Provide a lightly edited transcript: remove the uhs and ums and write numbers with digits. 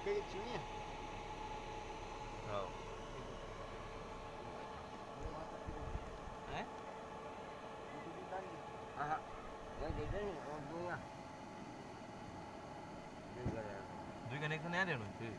Jadi sini ya. हो Aha. Yang dia ni orang punya. दुई connection यहाँ ल्याउनु